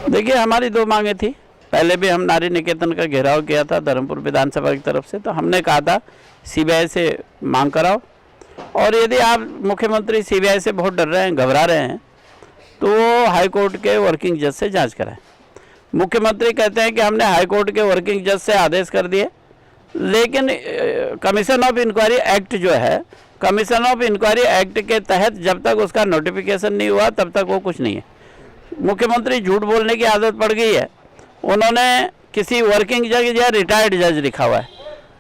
देखिए, हमारी दो मांगे थी। पहले भी हम नारी निकेतन का घेराव किया था धर्मपुर विधानसभा की तरफ से, तो हमने कहा था सीबीआई से मांग कराओ, और यदि आप मुख्यमंत्री सीबीआई से बहुत डर रहे हैं, घबरा रहे हैं, तो वो हाईकोर्ट के वर्किंग जज से जांच कराएं। मुख्यमंत्री कहते हैं कि हमने हाईकोर्ट के वर्किंग जज से आदेश कर दिए, लेकिन कमीशन ऑफ इंक्वायरी एक्ट जो है, कमीशन ऑफ इंक्वायरी एक्ट के तहत जब तक उसका नोटिफिकेशन नहीं हुआ तब तक वो कुछ नहीं है। मुख्यमंत्री झूठ बोलने की आदत पड़ गई है। उन्होंने किसी वर्किंग जज या रिटायर्ड जज लिखा हुआ है,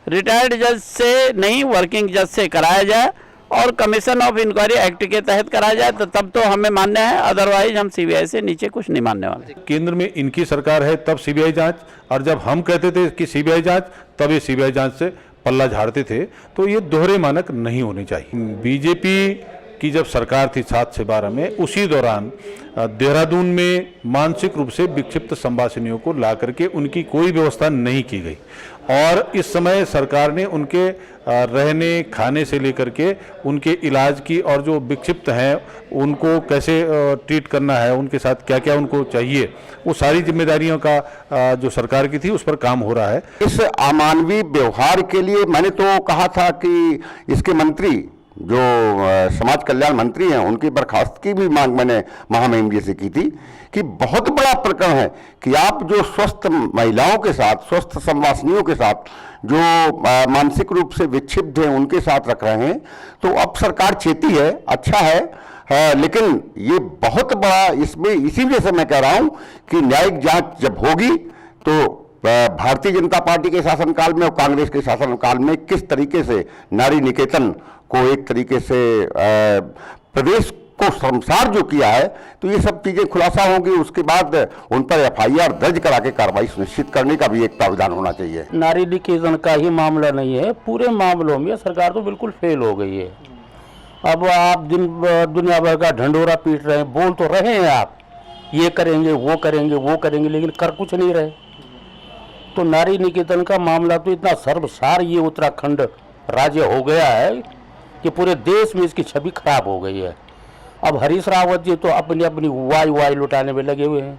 रिटायर्ड जज से नहीं, वर्किंग जज से कराया जाए और कमीशन ऑफ इंक्वायरी एक्ट के तहत कराया जाए, तो तब तो हमें मान्य है, अदरवाइज हम सीबीआई से नीचे कुछ नहीं मानने वाले। केंद्र में इनकी सरकार है तब सीबीआई जांच, और जब हम कहते थे कि सीबीआई जांच, तब ये सीबीआई जांच से पल्ला झाड़ते थे। तो ये दोहरे मानक नहीं होने चाहिए। बीजेपी की जब सरकार थी 7 से 12 में, उसी दौरान देहरादून में मानसिक रूप से विक्षिप्त संवासिनियों को ला करके उनकी कोई व्यवस्था नहीं की गई, और इस समय सरकार ने उनके रहने खाने से लेकर के उनके इलाज की, और जो विक्षिप्त हैं उनको कैसे ट्रीट करना है, उनके साथ क्या क्या उनको चाहिए, वो सारी जिम्मेदारियों का जो सरकार की थी उस पर काम हो रहा है। इस अमानवीय व्यवहार के लिए मैंने तो कहा था कि इसके मंत्री जो समाज कल्याण मंत्री हैं उनकी बर्खास्त की भी मांग मैंने महामहिम जी से की थी कि बहुत बड़ा प्रकरण है कि आप जो स्वस्थ महिलाओं के साथ, स्वस्थ संवासनियों के साथ जो मानसिक रूप से विक्षिप्त हैं उनके साथ रख रहे हैं। तो अब सरकार चेती है, अच्छा है, लेकिन ये बहुत बड़ा, इसमें इसीलिए से मैं कह रहा हूं कि न्यायिक जांच जब होगी तो भारतीय जनता पार्टी के शासनकाल में और कांग्रेस के शासनकाल में किस तरीके से नारी निकेतन को एक तरीके से प्रदेश को शर्मसार जो किया है, तो ये सब चीजें खुलासा होंगी। उसके बाद उन पर एफआईआर दर्ज करा के कार्रवाई सुनिश्चित करने का भी एक प्रावधान होना चाहिए। नारी निकेतन का ही मामला नहीं है, पूरे मामलों में सरकार तो बिल्कुल फेल हो गई है। अब आप दुनिया भर का ढंढोरा पीट रहे हैं, बोल तो रहे हैं आप ये करेंगे वो करेंगे वो करेंगे, लेकिन कर कुछ नहीं रहे। तो नारी निकेतन का मामला तो इतना सर्वसार ये उत्तराखंड राज्य हो गया है कि पूरे देश में इसकी छवि खराब हो गई है। अब हरीश रावत जी तो अपनी अपनी वाई लुटाने में लगे हुए हैं।